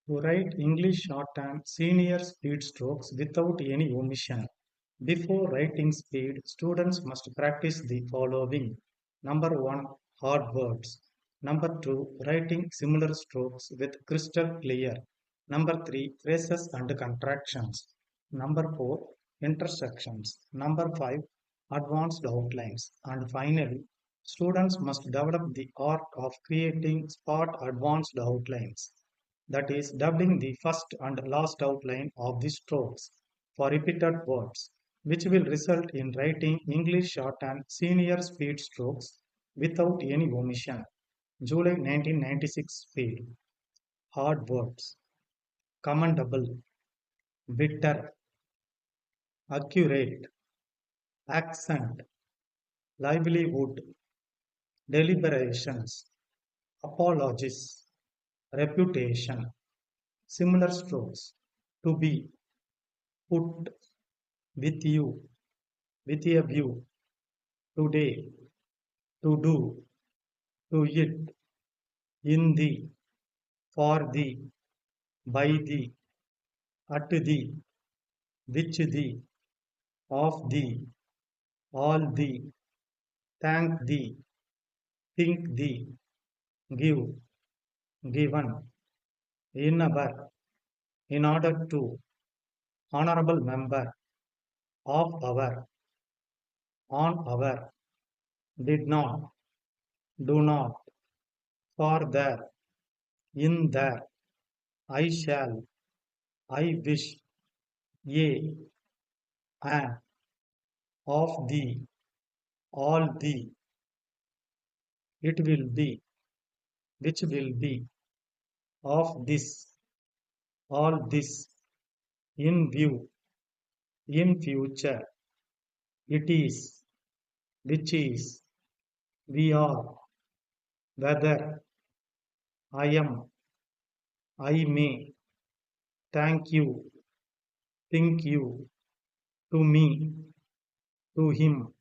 To write English shorthand senior speed strokes without any omission. Before writing speed, students must practice the following. Number one, hard words. Number two, writing similar strokes with crystal clear. Number three, phrases and contractions. Number four, intersections. Number five, advanced outlines. And finally, students must develop the art of creating spot advanced outlines, that is, doubling the first and last outline of the strokes for repeated words, which will result in writing English shorthand senior speed strokes without any omission. July 1996 speed. Hard words. Commendable. Bitter. Accurate. Accent. Livelihood. Deliberations. Apologies. Reputation. Similar strokes. To be. Put. With you. With a view. Today. To do. To it. In thee. For thee. By thee. At thee. Which thee. Of thee. All thee. Thank thee. Think thee. Give. Given. In our. In order to. Honorable member. Of our. On our. Did not. Do not. For there. In there. I shall. I wish. Yea. And. Of thee. All thee. It will be. Which will be. Of this. All this. In view. In future. It is. Which is. We are. Whether. I am. I may. Thank you. Think you. To me. To him.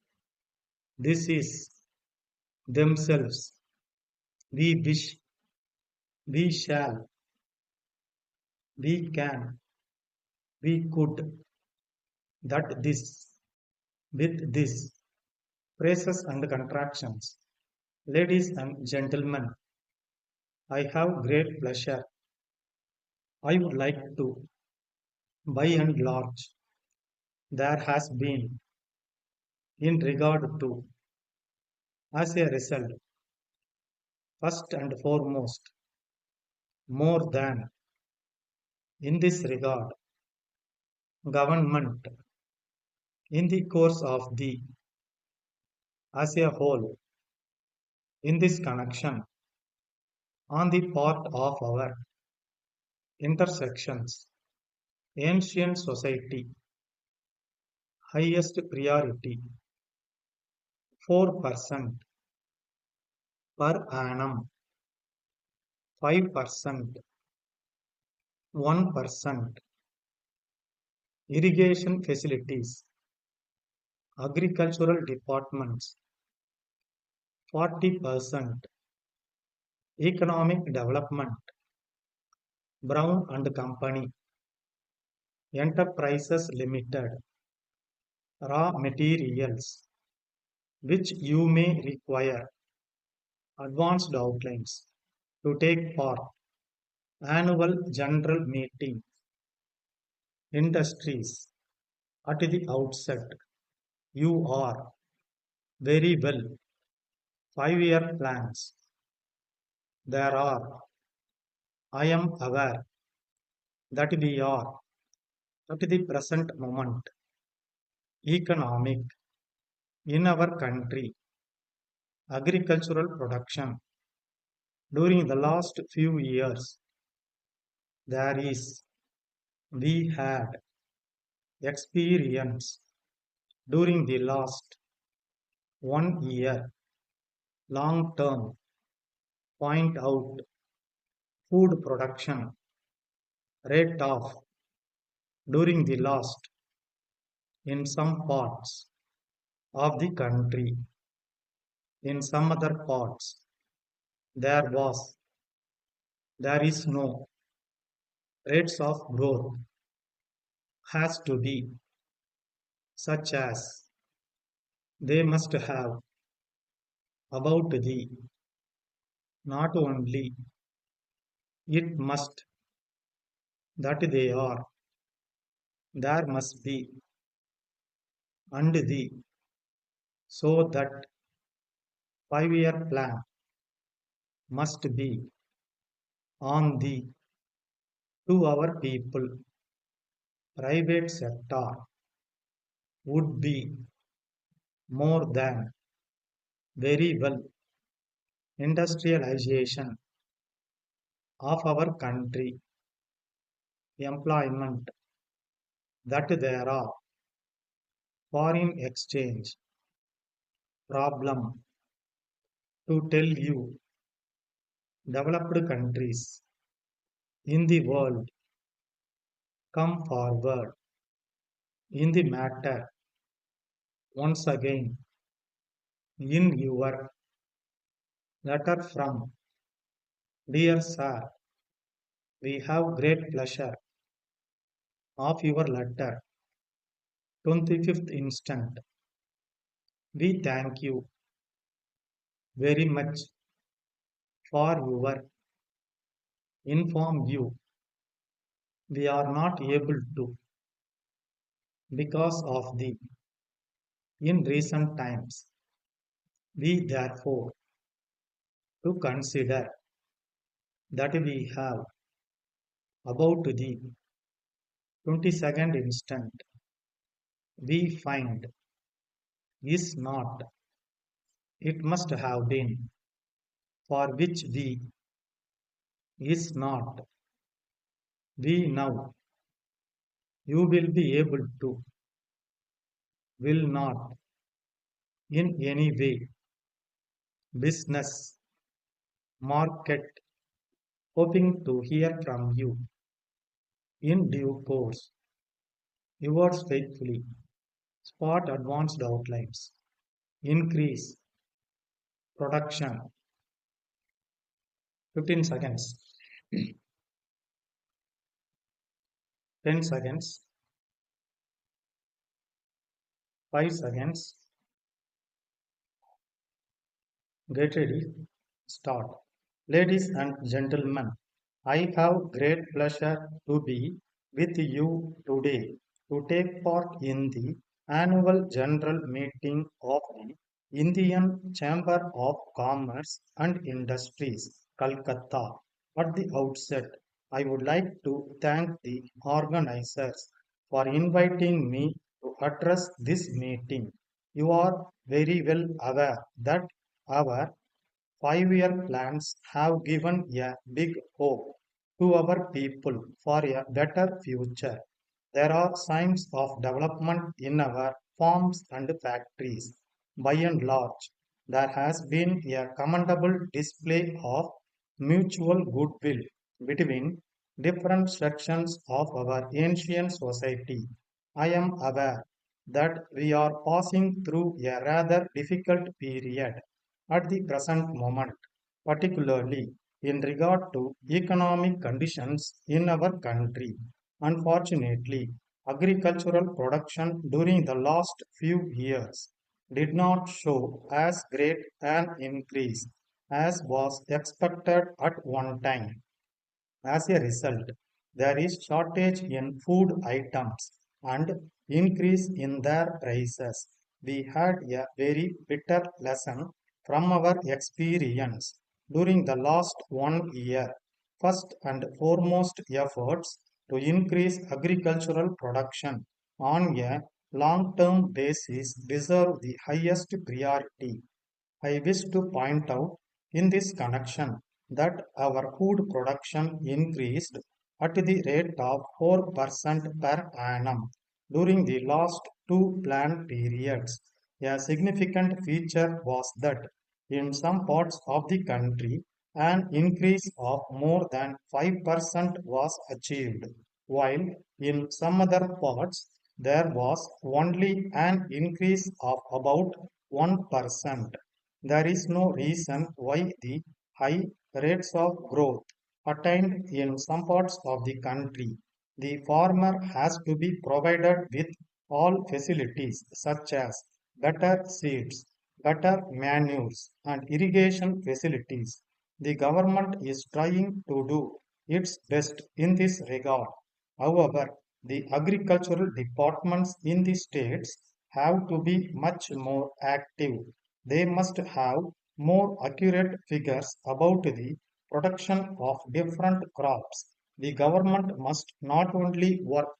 This is. Themselves. We wish. We shall. We can. We could. That this. With this. Phrases and contractions. Ladies and gentlemen, I have great pleasure. I would like to, by and large, there has been, in regard to, as a result, first and foremost, more than, in this regard, government, in the course of the, as a whole, in this connection, on the part of our intersections, ancient society, highest priority, 4% per annum, 5%, 1%, irrigation facilities, agricultural departments, 40%, economic development, Brown and Company, Enterprises Limited, raw materials, which you may require, advanced outlines to take part, annual general meeting, industries, at the outset, you are very well, 5-year plans. There are, I am aware that we are, at the present moment, economic in our country, agricultural production. During the last few years, there is, we had experience during the last 1 year, long term, point out food production rate of during the last in some parts of the country, in some other parts, there was, there is no, Rates of growth has to be such as they must have about the not only it must that they are there must be and the so that 5-year plan must be on the to our people private sector would be more than very well industrialization of our country employment that there are foreign exchange problem to tell you developed countries in the world come forward in the matter once again in your letter from dear sir. We have great pleasure of your letter 25th instant. We thank you very much for your inform you. We are not able to because of the in recent times. We therefore to consider that we have about the 22nd instant we find is not it must have been for which we is not we now you will be able to will not in any way business market hoping to hear from you in due course. Yours faithfully. Spot advanced outlines. Increase production. 15 seconds. 10 seconds. 5 seconds. Get ready. Start. Ladies and gentlemen, I have great pleasure to be with you today to take part in the annual general meeting of the Indian Chamber of Commerce and Industries, Calcutta. At the outset, I would like to thank the organizers for inviting me to address this meeting. You are very well aware that our 5-year plans have given a big hope to our people for a better future. There are signs of development in our farms and factories. By and large, there has been a commendable display of mutual goodwill between different sections of our ancient society. I am aware that we are passing through a rather difficult period at the present moment, particularly in regard to economic conditions in our country. Unfortunately, agricultural production during the last few years did not show as great an increase as was expected at one time. As a result, there is shortage in food items and increase in their prices. We had a very bitter lesson from our experience during the last 1 year. First and foremost efforts to increase agricultural production on a long-term basis deserve the highest priority. I wish to point out in this connection that our food production increased at the rate of 4% per annum during the last two plan periods. A significant feature was that in some parts of the country, an increase of more than 5% was achieved, while in some other parts there was only an increase of about 1%. There is no reason why the high rates of growth attained in some parts of the country. The farmer has to be provided with all facilities such as better seeds, better manures, and irrigation facilities. The government is trying to do its best in this regard. However, the agricultural departments in the states have to be much more active. They must have more accurate figures about the production of different crops. The government must not only work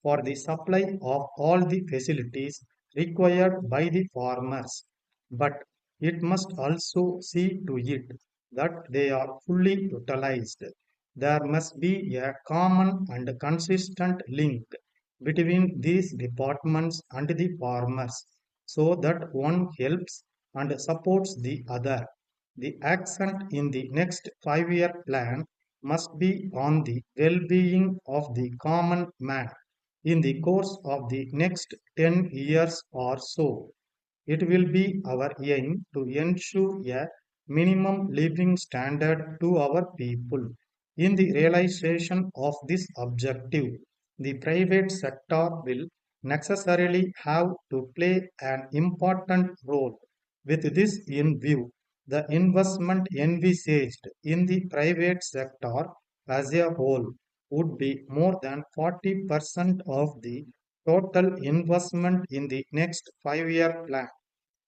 for the supply of all the facilities required by the farmers, but it must also see to it that they are fully utilized. There must be a common and consistent link between these departments and the farmers so that one helps and supports the other. The accent in the next 5-year plan must be on the well being of the common man in the course of the next 10 years or so. It will be our aim to ensure a minimum living standard to our people. In the realization of this objective, the private sector will necessarily have to play an important role. With this in view, the investment envisaged in the private sector as a whole would be more than 40% of the total investment in the next 5-year plan.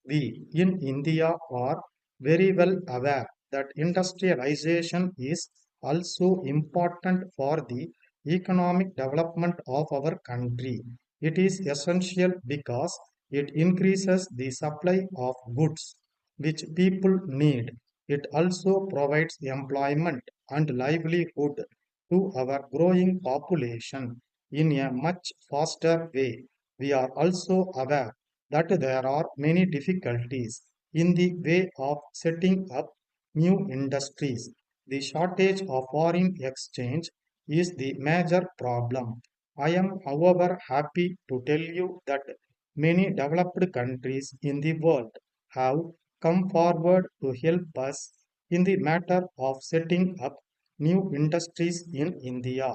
We in India are very well aware that industrialization is also important for the economic development of our country. It is essential because it increases the supply of goods which people need. It also provides employment and livelihood to our growing population in a much faster way. We are also aware that there are many difficulties in the way of setting up new industries. The shortage of foreign exchange is the major problem. I am, however, happy to tell you that many developed countries in the world have come forward to help us in the matter of setting up new industries in India.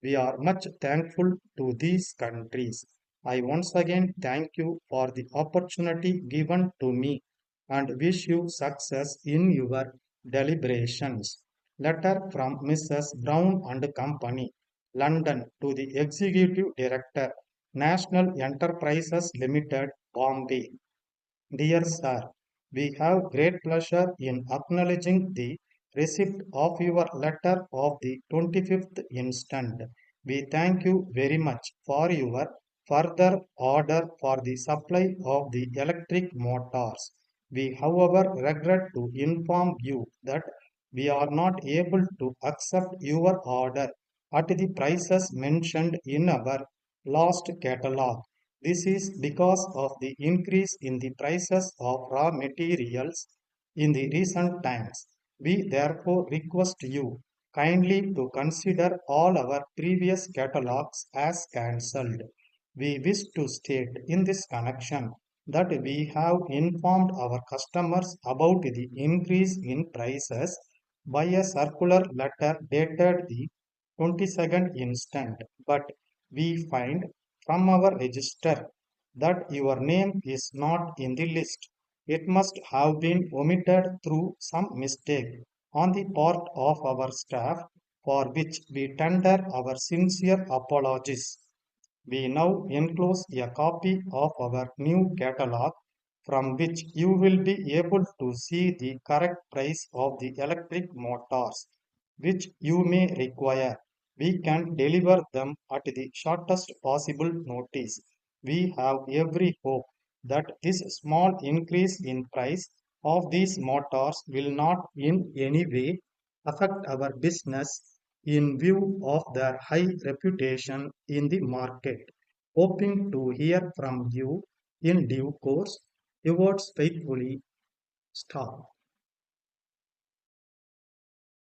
We are much thankful to these countries. I once again thank you for the opportunity given to me and wish you success in your deliberations. Letter from Mrs. Brown and Company, London, to the Executive Director, National Enterprises Limited, Bombay. Dear Sir, we have great pleasure in acknowledging the receipt of your letter of the 25th instant. We thank you very much for your further order for the supply of the electric motors. We, however, regret to inform you that we are not able to accept your order at the prices mentioned in our last catalog. This is because of the increase in the prices of raw materials in the recent times. We therefore request you kindly to consider all our previous catalogs as cancelled. We wish to state in this connection that we have informed our customers about the increase in prices by a circular letter dated the 22nd instant, but we find from our register that your name is not in the list. It must have been omitted through some mistake on the part of our staff, for which we tender our sincere apologies. We now enclose a copy of our new catalog from which you will be able to see the correct price of the electric motors which you may require. We can deliver them at the shortest possible notice. We have every hope that this small increase in price of these motors will not in any way affect our business in view of their high reputation in the market. Hoping to hear from you in due course. Yours faithfully, Star.